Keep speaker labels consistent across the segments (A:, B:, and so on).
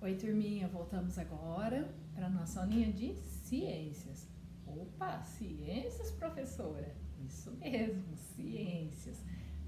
A: Oi, turminha, voltamos agora para a nossa aulinha de ciências. Opa, ciências, professora? Isso mesmo, ciências,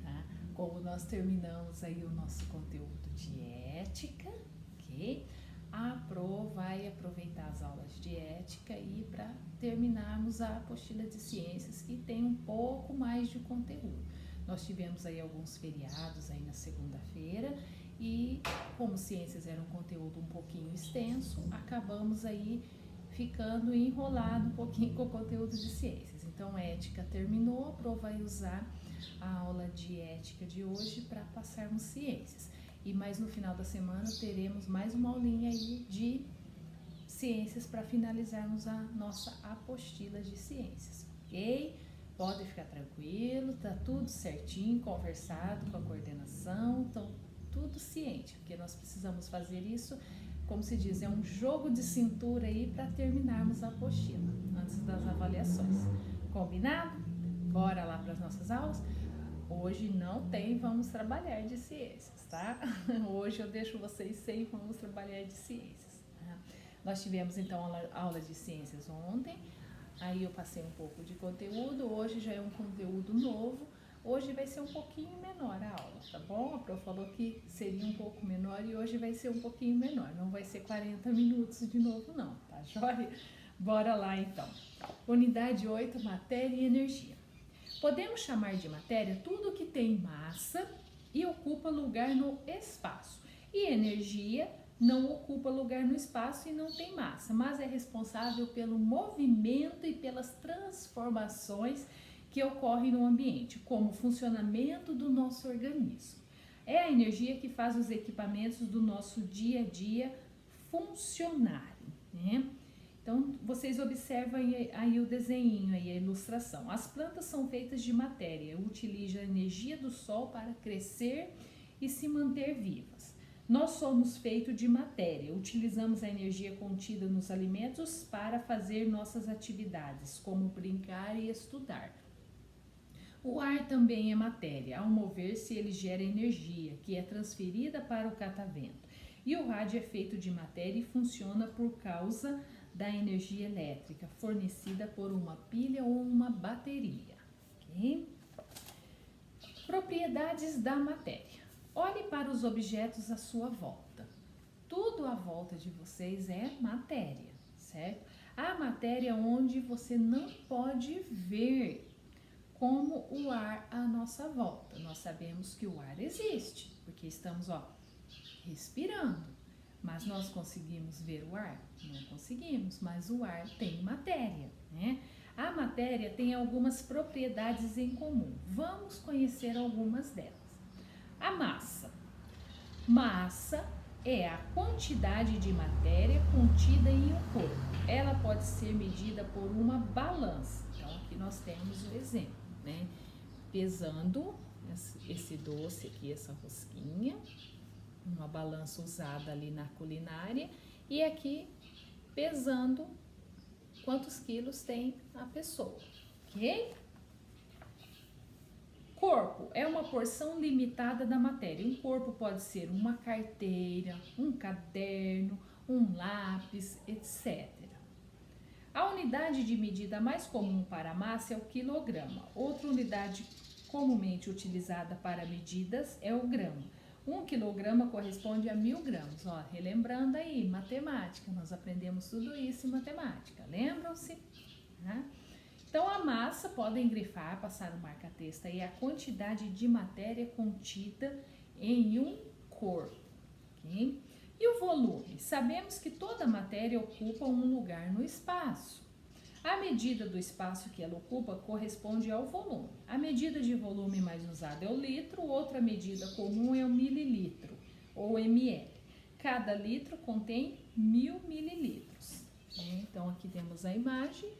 A: tá? Como nós terminamos aí o nosso conteúdo de ética, ok? A Pro vai aproveitar as aulas de ética aí para terminarmos a apostila de ciências, que tem um pouco mais de conteúdo. Nós tivemos aí alguns feriados aí na segunda-feira e como ciências era um conteúdo um pouquinho extenso, acabamos aí ficando enrolado um pouquinho com o conteúdo de ciências. Então, ética terminou, a Pro vai usar a aula de ética de hoje para passarmos ciências. E mais no final da semana teremos mais uma aulinha aí de ciências para finalizarmos a nossa apostila de ciências, ok? Pode ficar tranquilo, tá tudo certinho, conversado com a coordenação, então tudo ciente, porque nós precisamos fazer isso, como se diz, é um jogo de cintura aí para terminarmos a apostila, antes das avaliações. Combinado? Bora lá para as nossas aulas? Hoje não tem vamos trabalhar de ciências, tá? Hoje eu deixo vocês sem vamos trabalhar de ciências. Tá? Nós tivemos então aula de ciências ontem, aí eu passei um pouco de conteúdo, hoje já é um conteúdo novo. Hoje vai ser um pouquinho menor a aula, tá bom? A Pro falou que seria um pouco menor e hoje vai ser um pouquinho menor. Não vai ser 40 minutos de novo não, tá joia? Bora lá então. Unidade 8, matéria e energia. Podemos chamar de matéria tudo que tem massa e ocupa lugar no espaço. E energia não ocupa lugar no espaço e não tem massa, mas é responsável pelo movimento e pelas transformações que ocorre no ambiente, como o funcionamento do nosso organismo. É a energia que faz os equipamentos do nosso dia a dia funcionarem, né? Então, vocês observam aí o desenho, aí a ilustração. As plantas são feitas de matéria, utilizam a energia do sol para crescer e se manter vivas. Nós somos feitos de matéria, utilizamos a energia contida nos alimentos para fazer nossas atividades, como brincar e estudar. O ar também é matéria, ao mover-se ele gera energia, que é transferida para o catavento. E o rádio é feito de matéria e funciona por causa da energia elétrica, fornecida por uma pilha ou uma bateria. Okay? Propriedades da matéria. Olhe para os objetos à sua volta. Tudo à volta de vocês é matéria, certo? A matéria onde você não pode ver, como o ar à nossa volta. Nós sabemos que o ar existe, porque estamos, respirando. Mas nós conseguimos ver o ar? Não conseguimos, mas o ar tem matéria, né? A matéria tem algumas propriedades em comum. Vamos conhecer algumas delas. A massa. Massa é a quantidade de matéria contida em um corpo. Ela pode ser medida por uma balança. Então, aqui nós temos o exemplo, né? Pesando esse doce aqui, essa rosquinha, uma balança usada ali na culinária, e aqui pesando quantos quilos tem a pessoa, ok? Corpo é uma porção limitada da matéria. Um corpo pode ser uma carteira, um caderno, um lápis, etc. A unidade de medida mais comum para a massa é o quilograma. Outra unidade comumente utilizada para medidas é o grama. 1 quilograma corresponde a 1000 gramas. Relembrando aí, matemática, nós aprendemos tudo isso em matemática, lembram-se? Né? Então, a massa, podem grifar, passar o marca-texto aí, a quantidade de matéria contida em um corpo, ok? E o volume? Sabemos que toda matéria ocupa um lugar no espaço. A medida do espaço que ela ocupa corresponde ao volume. A medida de volume mais usada é o litro, outra medida comum é o mililitro, ou ml. Cada litro contém 1000 mililitros. Então, aqui temos a imagem,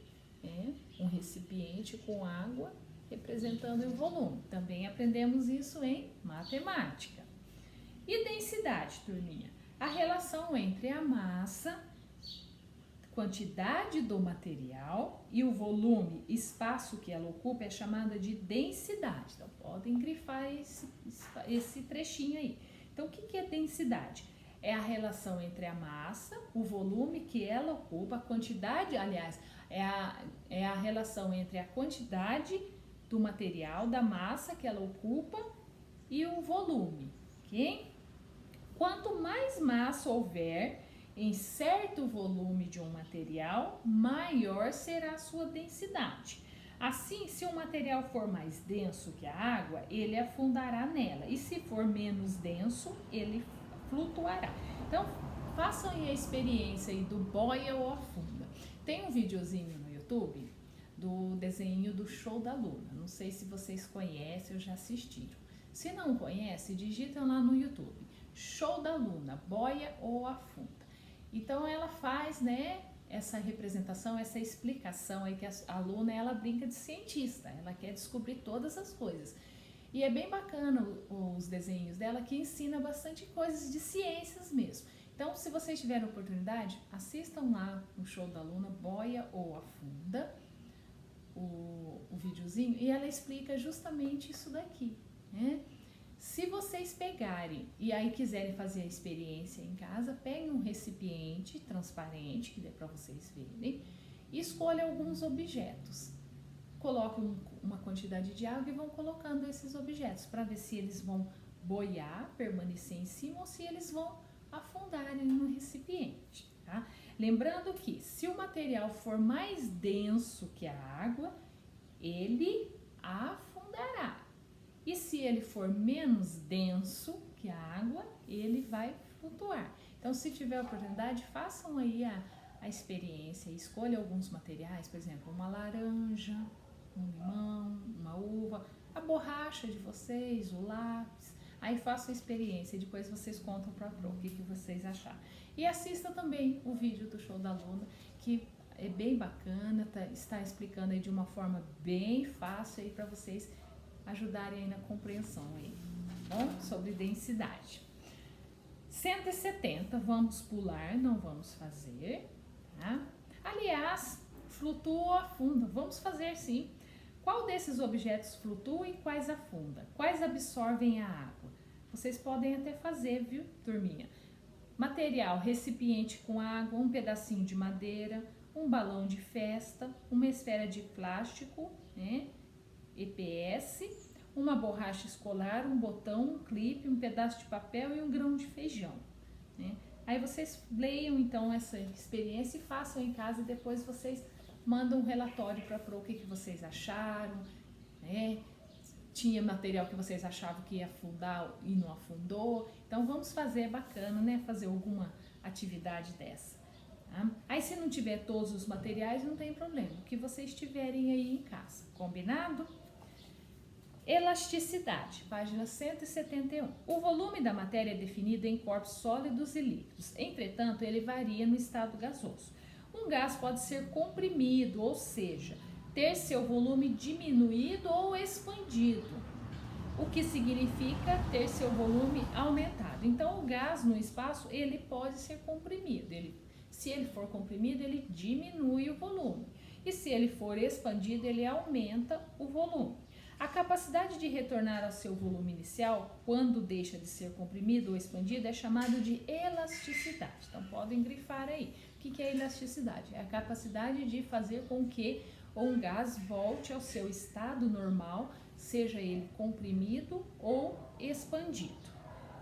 A: um recipiente com água representando o volume. Também aprendemos isso em matemática. E densidade, turminha? A relação entre a massa, quantidade do material, e o volume, espaço que ela ocupa, é chamada de densidade. Então, podem grifar esse trechinho aí. Então, o que é densidade? é a relação entre a massa, o volume que ela ocupa, a quantidade, aliás, é a relação entre a quantidade do material, da massa que ela ocupa e o volume, ok? Quanto mais massa houver em certo volume de um material, maior será a sua densidade. Assim, se o material for mais denso que a água, ele afundará nela, e se for menos denso, ele flutuará. Então, façam aí a experiência aí do boia ou afunda. Tem um videozinho no YouTube do desenho do Show da Luna. Não sei se vocês conhecem ou já assistiram. Se não conhece, digitam lá no YouTube. Show da Luna, boia ou afunda. Então ela faz, né, essa representação, essa explicação aí que a aluna, ela brinca de cientista, ela quer descobrir todas as coisas. E é bem bacana os desenhos dela, que ensina bastante coisas de ciências mesmo. Então, se vocês tiverem oportunidade, assistam lá no Show da Luna, boia ou afunda, o videozinho, e ela explica justamente isso daqui, né? Se vocês pegarem e aí quiserem fazer a experiência em casa, peguem um recipiente transparente, que dê para vocês verem, e escolham alguns objetos. Coloquem uma quantidade de água e vão colocando esses objetos para ver se eles vão boiar, permanecer em cima ou se eles vão afundar no recipiente, tá? Lembrando que se o material for mais denso que a água, ele afundará. E se ele for menos denso que a água, ele vai flutuar. Então, se tiver oportunidade, façam aí a experiência, escolha alguns materiais, por exemplo, uma laranja, um limão, uma uva, a borracha de vocês, o lápis. Aí façam a experiência e depois vocês contam para a Pro o que vocês acharam. E assista também o vídeo do Show da Luna, que é bem bacana, está explicando aí de uma forma bem fácil aí para vocês ajudarem aí na compreensão aí, tá bom? Sobre densidade. 170, vamos pular, não vamos fazer, tá? Aliás, flutua ou afunda, vamos fazer sim. Qual desses objetos flutua e quais afunda? Quais absorvem a água? Vocês podem até fazer, viu, turminha? Material, recipiente com água, um pedacinho de madeira, um balão de festa, uma esfera de plástico, né? EPS, uma borracha escolar, um botão, um clipe, um pedaço de papel e um grão de feijão, né? Aí vocês leiam então essa experiência e façam em casa e depois vocês mandam um relatório para a Pro o que vocês acharam, né? Tinha material que vocês achavam que ia afundar e não afundou. Então vamos fazer, bacana, né? Fazer alguma atividade dessa. Tá? Aí se não tiver todos os materiais, não tem problema, o que vocês tiverem aí em casa, combinado? Elasticidade, página 171. O volume da matéria é definido em corpos sólidos e líquidos. Entretanto, ele varia no estado gasoso. Um gás pode ser comprimido, ou seja, ter seu volume diminuído ou expandido, o que significa ter seu volume aumentado. Então, o gás no espaço, ele pode ser comprimido. Se ele for comprimido, ele diminui o volume. E se ele for expandido, ele aumenta o volume. A capacidade de retornar ao seu volume inicial, quando deixa de ser comprimido ou expandido, é chamado de elasticidade. Então, podem grifar aí. O que é elasticidade? É a capacidade de fazer com que um gás volte ao seu estado normal, seja ele comprimido ou expandido.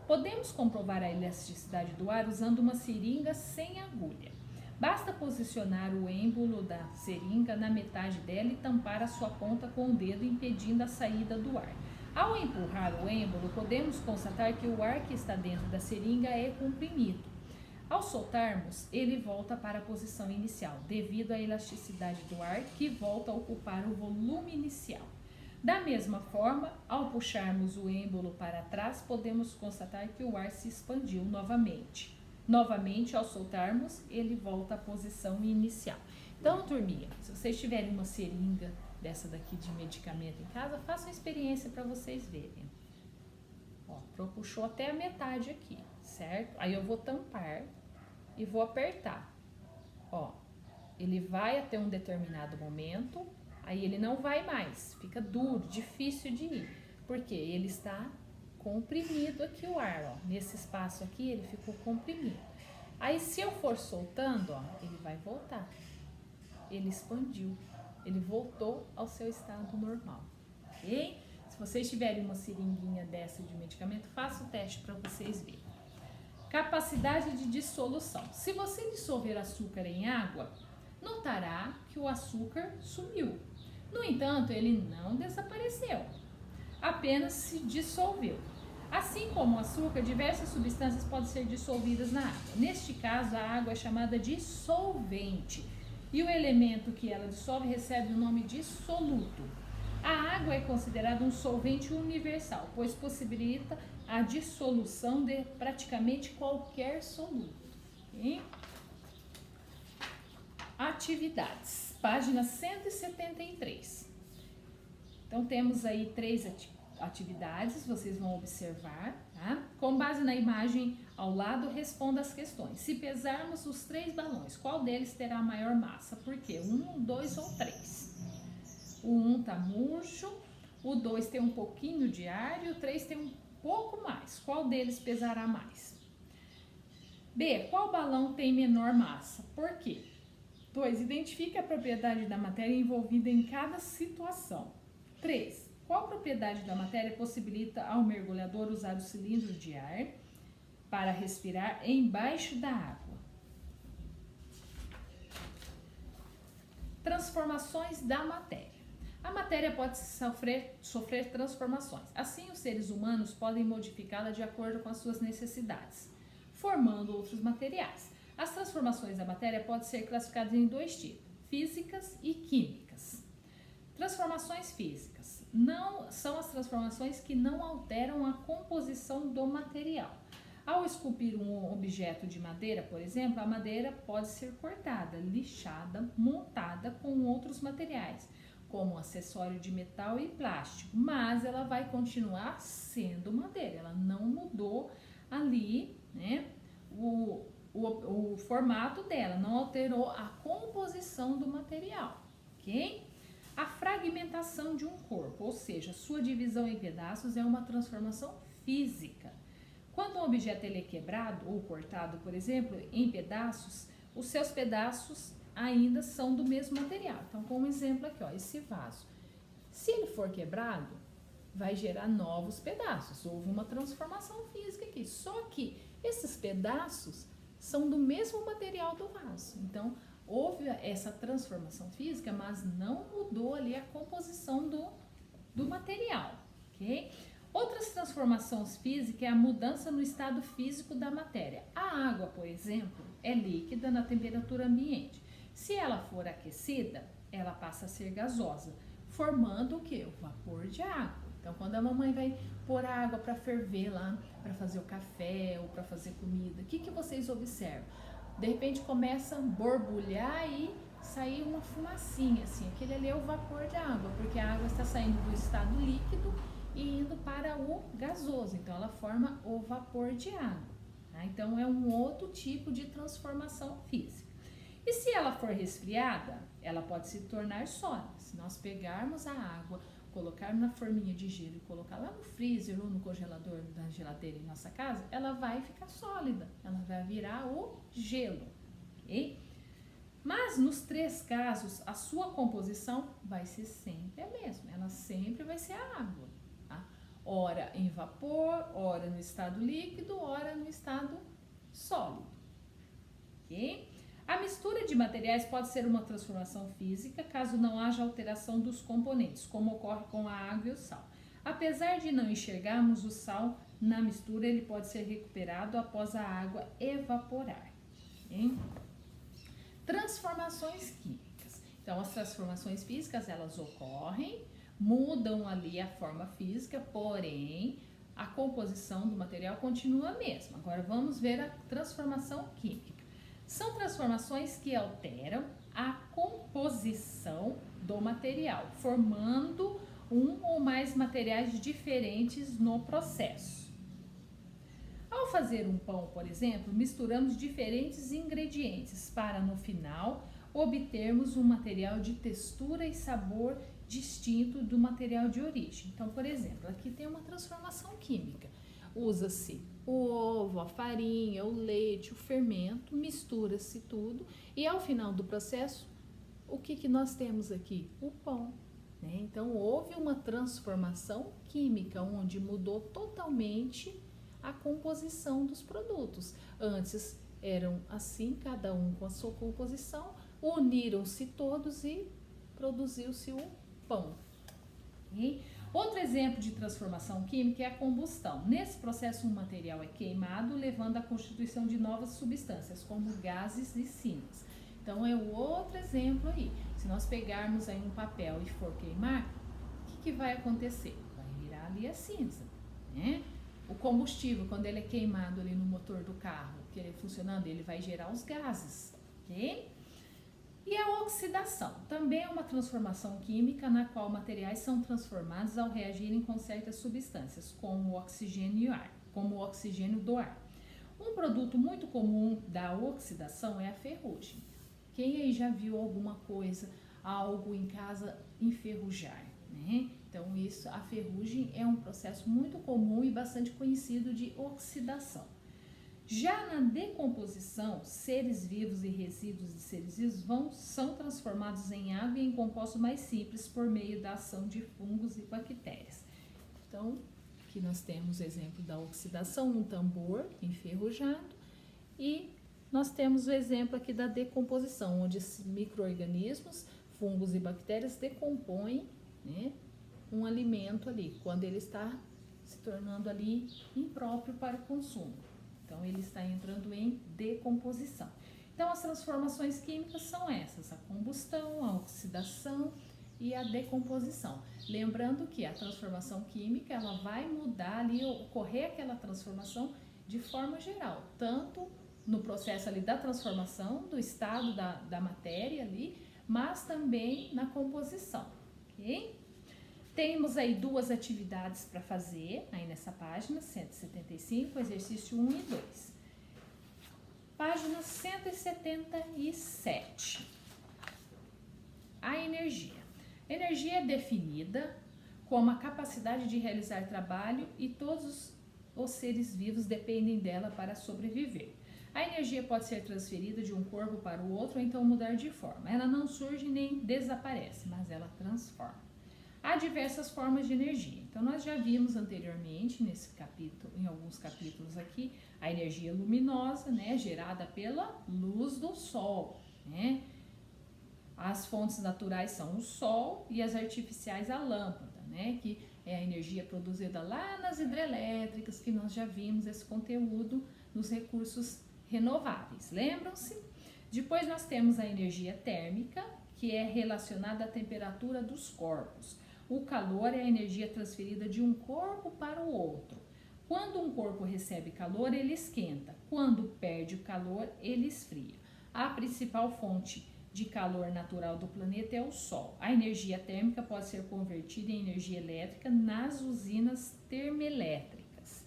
A: Podemos comprovar a elasticidade do ar usando uma seringa sem agulha. Basta posicionar o êmbolo da seringa na metade dela e tampar a sua ponta com o dedo, impedindo a saída do ar. Ao empurrar o êmbolo, podemos constatar que o ar que está dentro da seringa é comprimido. Ao soltarmos, ele volta para a posição inicial, devido à elasticidade do ar, que volta a ocupar o volume inicial. Da mesma forma, ao puxarmos o êmbolo para trás, podemos constatar que o ar se expandiu novamente. Novamente, ao soltarmos, ele volta à posição inicial. Então, turminha, se vocês tiverem uma seringa dessa daqui de medicamento em casa, façam a experiência para vocês verem. Ó, puxou até a metade aqui, certo? Aí eu vou tampar e vou apertar. Ó, ele vai até um determinado momento, aí ele não vai mais, fica duro, difícil de ir, porque ele está comprimido aqui o ar, ó. Nesse espaço aqui ele ficou comprimido. Aí se eu for soltando, ó, ele vai voltar. Ele expandiu, ele voltou ao seu estado normal, ok? Se vocês tiverem uma seringuinha dessa de medicamento, faça o teste para vocês verem. Capacidade de dissolução. Se você dissolver açúcar em água, notará que o açúcar sumiu. No entanto, ele não desapareceu, apenas se dissolveu. Assim como o açúcar, diversas substâncias podem ser dissolvidas na água. Neste caso, a água é chamada de solvente e o elemento que ela dissolve recebe o nome de soluto. A água é considerada um solvente universal, pois possibilita a dissolução de praticamente qualquer soluto. Okay? Atividades, página 173. Então, temos aí 3 atividades, vocês vão observar, tá? Com base na imagem ao lado, responda as questões. Se pesarmos os 3 balões, qual deles terá maior massa? Por quê? 1, 2 ou 3? O 1 tá murcho, o 2 tem um pouquinho de ar e o 3 tem um pouco mais. Qual deles pesará mais? B. Qual balão tem menor massa? Por quê? 2. Identifique a propriedade da matéria envolvida em cada situação. 3. Qual propriedade da matéria possibilita ao mergulhador usar o cilindro de ar para respirar embaixo da água? Transformações da matéria. A matéria pode sofrer transformações. Assim, os seres humanos podem modificá-la de acordo com as suas necessidades, formando outros materiais. As transformações da matéria podem ser classificadas em 2 tipos, físicas e químicas. Transformações físicas são as transformações que não alteram a composição do material. Ao esculpir um objeto de madeira, por exemplo, a madeira pode ser cortada, lixada, montada com outros materiais, como acessório de metal e plástico, mas ela vai continuar sendo madeira, ela não mudou ali, né, o formato dela, não alterou a composição do material, ok? A fragmentação de um corpo, ou seja, sua divisão em pedaços, é uma transformação física. Quando um objeto ele é quebrado ou cortado, por exemplo, em pedaços, os seus pedaços ainda são do mesmo material. Então, como exemplo aqui, ó, esse vaso. Se ele for quebrado, vai gerar novos pedaços. Houve uma transformação física aqui. Só que esses pedaços são do mesmo material do vaso. Então, houve essa transformação física, mas não mudou ali a composição do material, ok? Outras transformações físicas é a mudança no estado físico da matéria. A água, por exemplo, é líquida na temperatura ambiente. Se ela for aquecida, ela passa a ser gasosa, formando o quê? O vapor de água. Então, quando a mamãe vai pôr a água para ferver lá, para fazer o café ou para fazer comida, o que vocês observam? De repente começa a borbulhar e sair uma fumacinha, assim. Aquele ali é o vapor de água, porque a água está saindo do estado líquido e indo para o gasoso. Então, ela forma o vapor de água, tá? Então, é um outro tipo de transformação física. E se ela for resfriada, ela pode se tornar sólida. Se nós pegarmos a água, colocarmos na forminha de gelo e colocar lá no freezer ou no congelador da geladeira em nossa casa, ela vai ficar sólida, ela vai virar o gelo, ok? Mas nos 3 casos, a sua composição vai ser sempre a mesma, ela sempre vai ser a água, tá? Ora em vapor, ora no estado líquido, ora no estado sólido, ok? A mistura de materiais pode ser uma transformação física, caso não haja alteração dos componentes, como ocorre com a água e o sal. Apesar de não enxergarmos o sal na mistura, ele pode ser recuperado após a água evaporar. Okay? Transformações químicas. Então, as transformações físicas, elas ocorrem, mudam ali a forma física, porém, a composição do material continua a mesma. Agora, vamos ver a transformação química. São transformações que alteram a composição do material, formando um ou mais materiais diferentes no processo. Ao fazer um pão, por exemplo, misturamos diferentes ingredientes para, no final, obtermos um material de textura e sabor distinto do material de origem. Então, por exemplo, aqui tem uma transformação química. Usa-se o ovo, a farinha, o leite, o fermento, mistura-se tudo e ao final do processo, o que nós temos aqui? O pão. Né? Então, houve uma transformação química, onde mudou totalmente a composição dos produtos. Antes eram assim, cada um com a sua composição, uniram-se todos e produziu-se o pão. E outro exemplo de transformação química é a combustão. Nesse processo, um material é queimado, levando à constituição de novas substâncias, como gases e cinzas. Então, é o outro exemplo aí. Se nós pegarmos aí um papel e for queimar, o que vai acontecer? Vai virar ali a cinza, né? O combustível, quando ele é queimado ali no motor do carro, que ele é funcionando, ele vai gerar os gases, ok? E a oxidação também é uma transformação química na qual materiais são transformados ao reagirem com certas substâncias, como o oxigênio e o ar, como o oxigênio do ar. Um produto muito comum da oxidação é a ferrugem. Quem aí já viu alguma coisa, algo em casa enferrujar, né? Então, a ferrugem é um processo muito comum e bastante conhecido de oxidação. Já na decomposição, seres vivos e resíduos de seres vivos são transformados em água e em compostos mais simples por meio da ação de fungos e bactérias. Então, aqui nós temos o exemplo da oxidação, um tambor enferrujado, e nós temos o exemplo aqui da decomposição, onde micro-organismos, fungos e bactérias decompõem, né, um alimento ali, quando ele está se tornando ali impróprio para o consumo. Então, ele está entrando em decomposição. Então, as transformações químicas são essas: a combustão, a oxidação e a decomposição. Lembrando que a transformação química, ela vai mudar ali, ocorrer aquela transformação de forma geral, tanto no processo ali da transformação, do estado da matéria ali, mas também na composição, ok? Temos aí duas atividades para fazer, aí nessa página 175, exercício 1 e 2. Página 177. A energia. A energia é definida como a capacidade de realizar trabalho e todos os seres vivos dependem dela para sobreviver. A energia pode ser transferida de um corpo para o outro ou então mudar de forma. Ela não surge nem desaparece, mas ela transforma. Há diversas formas de energia. Então, nós já vimos anteriormente, nesse capítulo, em alguns capítulos aqui, a energia luminosa, né, gerada pela luz do sol, né? As fontes naturais são o sol e as artificiais a lâmpada, né, que é a energia produzida lá nas hidrelétricas, que nós já vimos esse conteúdo nos recursos renováveis. Lembram-se? Depois nós temos a energia térmica, que é relacionada à temperatura dos corpos. O calor é a energia transferida de um corpo para o outro. Quando um corpo recebe calor, ele esquenta. Quando perde o calor, ele esfria. A principal fonte de calor natural do planeta é o Sol. A energia térmica pode ser convertida em energia elétrica nas usinas termoelétricas.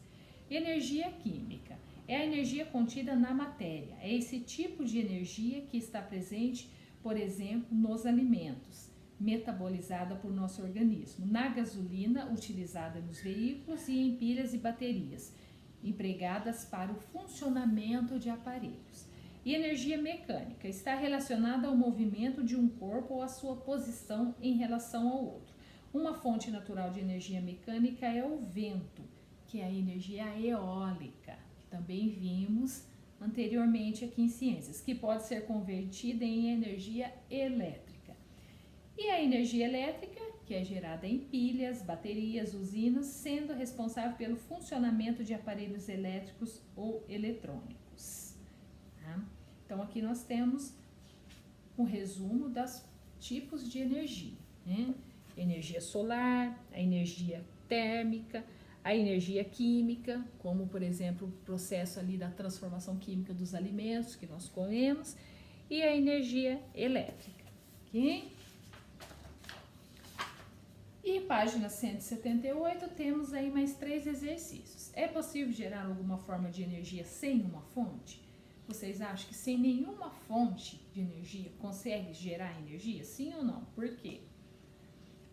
A: Energia química é a energia contida na matéria. É esse tipo de energia que está presente, por exemplo, nos alimentos, metabolizada por nosso organismo, na gasolina utilizada nos veículos e em pilhas e baterias, empregadas para o funcionamento de aparelhos. E energia mecânica está relacionada ao movimento de um corpo ou à sua posição em relação ao outro. Uma fonte natural de energia mecânica é o vento, que é a energia eólica, que também vimos anteriormente aqui em ciências, que pode ser convertida em energia elétrica. E a energia elétrica, que é gerada em pilhas, baterias, usinas, sendo responsável pelo funcionamento de aparelhos elétricos ou eletrônicos. Tá? Então, aqui nós temos um resumo dos tipos de energia, né? Energia solar, a energia térmica, a energia química, como, por exemplo, o processo ali da transformação química dos alimentos que nós comemos, e a energia elétrica, ok? E página 178, temos aí mais 3 exercícios. É possível gerar alguma forma de energia sem uma fonte? Vocês acham que sem nenhuma fonte de energia consegue gerar energia? Sim ou não? Por quê?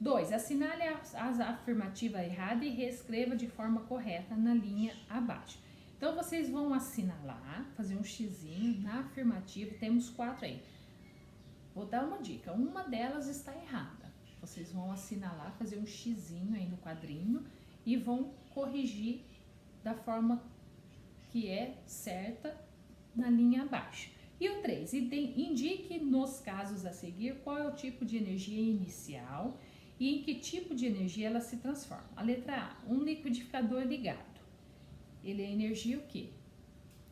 A: 2. Assinale a afirmativa errada e reescreva de forma correta na linha abaixo. Então, vocês vão assinalar, fazer um xizinho na afirmativa. Temos 4 aí. Vou dar uma dica. Uma delas está errada. Vocês vão assinalar, fazer um xizinho aí no quadrinho e vão corrigir da forma que é certa na linha abaixo. E o 3, indique nos casos a seguir qual é o tipo de energia inicial e em que tipo de energia ela se transforma. A letra A, um liquidificador ligado. Ele é energia o quê?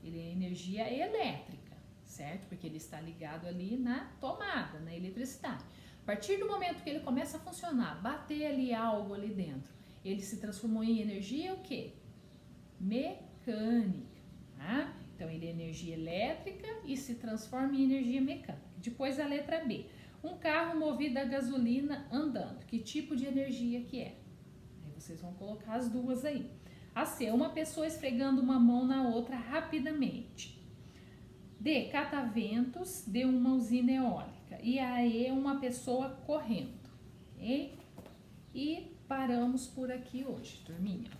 A: Ele é energia elétrica, certo? Porque ele está ligado ali na tomada, na eletricidade. A partir do momento que ele começa a funcionar, bater ali algo ali dentro, ele se transformou em energia o quê? Mecânica, tá? Então, ele é energia elétrica e se transforma em energia mecânica. Depois, a letra B. Um carro movido a gasolina andando. Que tipo de energia que é? Aí vocês vão colocar as duas aí. A C. Uma pessoa esfregando uma mão na outra rapidamente. D. Cataventos de uma usina eólica. E a E. Uma pessoa correndo. Ok? E paramos por aqui hoje, turminha.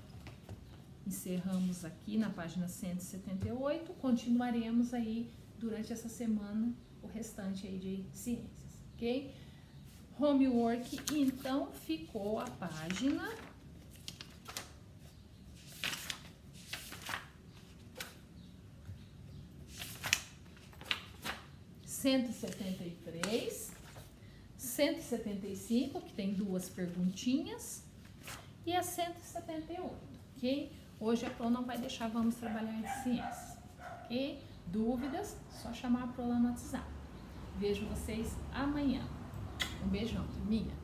A: Encerramos aqui na página 178, continuaremos aí durante essa semana o restante aí de ciências, ok? Homework, então, ficou a página 173, 175, que tem 2 perguntinhas, e a 178, ok? Hoje a Pro não vai deixar, vamos trabalhar em ciências, ok? Dúvidas, só chamar a Pro lá no WhatsApp. Vejo vocês amanhã. Um beijão, turminha.